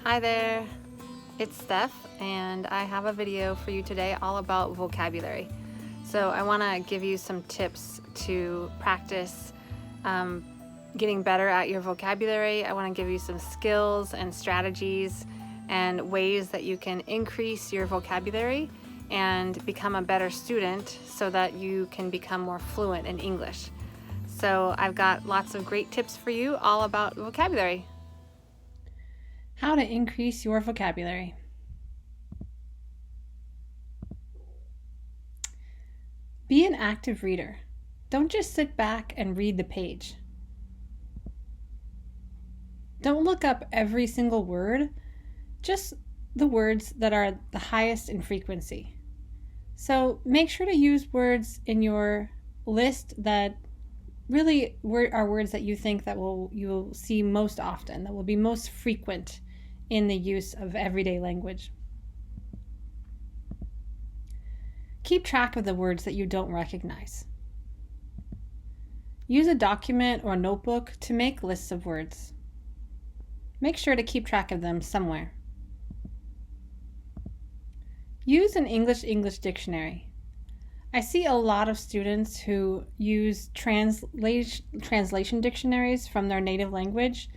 Hi there, it's Steph, and I have a video for you today all about vocabulary. So I want to give you some tips to practice getting better at your vocabulary. I want to give you some skills and strategies and ways that you can increase your vocabulary and become a better student so that you can become more fluent in English. So I've got lots of great tips for you all about vocabulary. How to increase your vocabulary. Be an active reader. Don't just sit back and read the page. Don't look up every single word, just the words that are the highest in frequency. So make sure to use words in your list that really are words that you think that you will see most often, that will be most frequent in the use of everyday language. Keep track of the words that you don't recognize. Use a document or notebook to make lists of words. Make sure to keep track of them somewhere. Use an English dictionary. I see a lot of students who use translation dictionaries from their native language,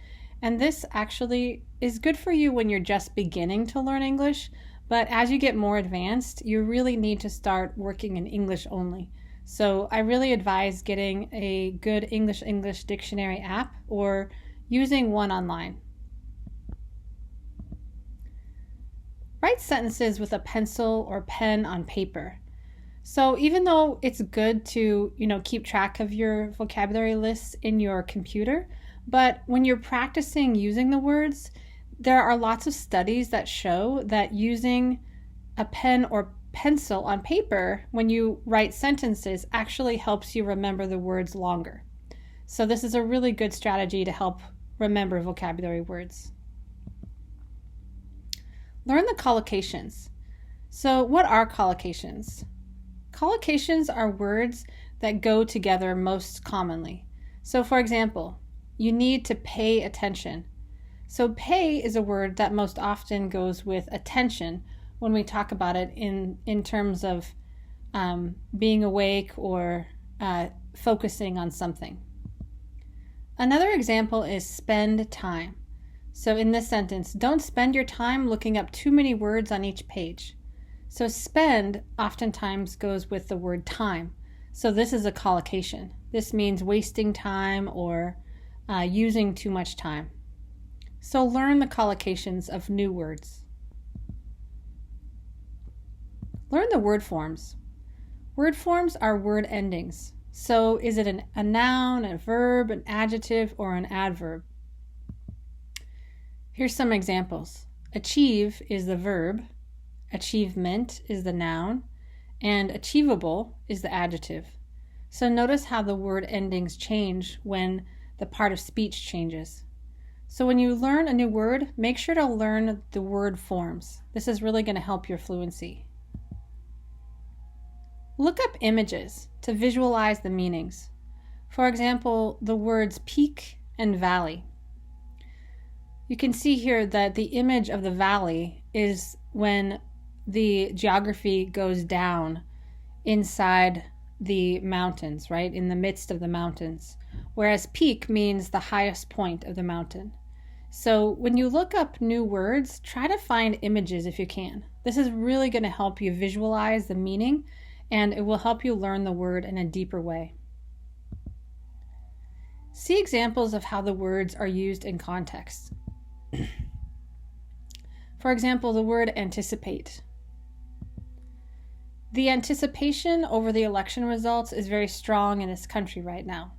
and this actually is good for you when you're just beginning to learn English, but as you get more advanced, you really need to start working in English only. So I really advise getting a good English dictionary app or using one online. Write sentences with a pencil or pen on paper. So even though it's good to, keep track of your vocabulary lists in your computer, but when you're practicing using the words, there are lots of studies that show that using a pen or pencil on paper when you write sentences actually helps you remember the words longer. So this is a really good strategy to help remember vocabulary words. Learn the collocations. So what are collocations? Collocations are words that go together most commonly. So for example, you need to pay attention. So pay is a word that most often goes with attention when we talk about it in terms of being awake or focusing on something. Another example is spend time. So in this sentence, don't spend your time looking up too many words on each page. So spend oftentimes goes with the word time. So this is a collocation. This means wasting time or using too much time. So learn the collocations of new words. Learn the word forms. Word forms are word endings. So is it a noun, a verb, an adjective, or an adverb? Here's some examples. Achieve is the verb, achievement is the noun, and achievable is the adjective. So notice how the word endings change when the part of speech changes. So when you learn a new word, make sure to learn the word forms. This is really going to help your fluency. Look up images to visualize the meanings. For example, the words peak and valley. You can see here that the image of the valley is when the geography goes down inside the mountains, right? In the midst of the mountains. Whereas peak means the highest point of the mountain. So when you look up new words, try to find images if you can. This is really going to help you visualize the meaning, and it will help you learn the word in a deeper way. See examples of how the words are used in context. For example, the word anticipate. The anticipation over the election results is very strong in this country right now.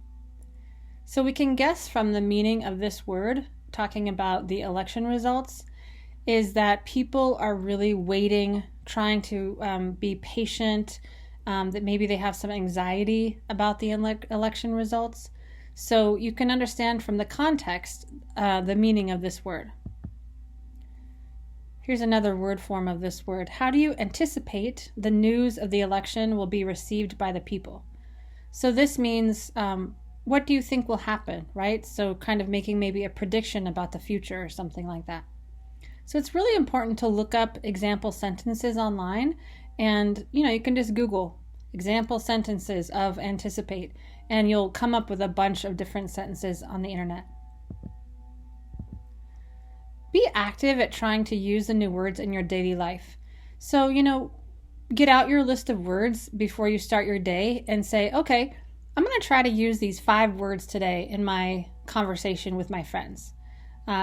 So we can guess from the meaning of this word, talking about the election results, is that people are really waiting, trying to be patient, that maybe they have some anxiety about the election results. So you can understand from the context the meaning of this word. Here's another word form of this word. How do you anticipate the news of the election will be received by the people? So this means what do you think will happen, right? So kind of making maybe a prediction about the future or something like that. So it's really important to look up example sentences online, and you can just Google example sentences of anticipate, and you'll come up with a bunch of different sentences on the internet. Be active at trying to use the new words in your daily life. So, get out your list of words before you start your day and say, okay, I'm going to try to use these 5 words today in my conversation with my friends.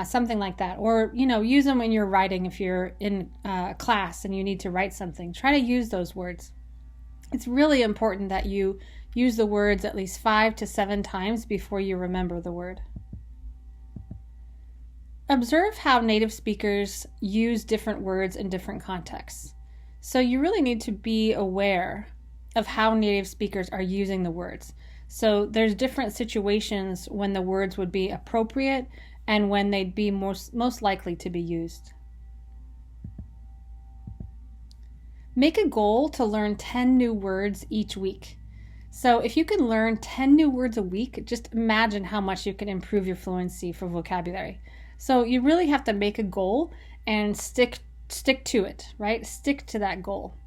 Something like that. Or, use them when you're writing. If you're in class and you need to write something, try to use those words. It's really important that you use the words at least 5 to 7 times before you remember the word. Observe how native speakers use different words in different contexts. So you really need to be aware of how native speakers are using the words. So there's different situations when the words would be appropriate and when they'd be most likely to be used. Make a goal to learn 10 new words each week. So if you can learn 10 new words a week, just imagine how much you can improve your fluency for vocabulary. So you really have to make a goal and stick to it, right? Stick to that goal.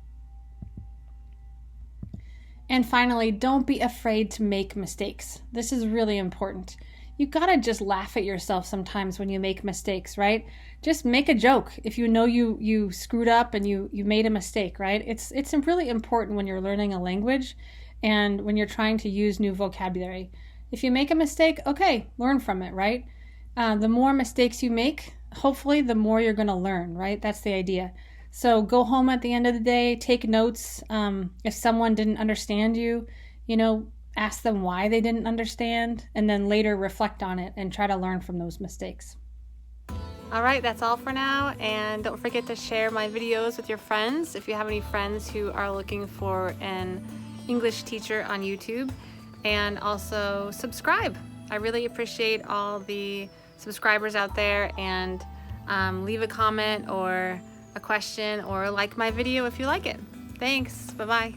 And finally, don't be afraid to make mistakes. This is really important. You gotta just laugh at yourself sometimes when you make mistakes, right? Just make a joke if you know you screwed up and you made a mistake, right? It's really important when you're learning a language and when you're trying to use new vocabulary. If you make a mistake, okay, learn from it, right? The more mistakes you make, hopefully the more you're going to learn, right? That's the idea. So go home at the end of the day, take notes. If someone didn't understand you, ask them why they didn't understand, and then later reflect on it and try to learn from those mistakes. All right, that's all for now. And don't forget to share my videos with your friends if you have any friends who are looking for an English teacher on YouTube. And also subscribe. I really appreciate all the subscribers out there, and leave a comment or a question or like my video if you like it. Thanks. Bye-bye.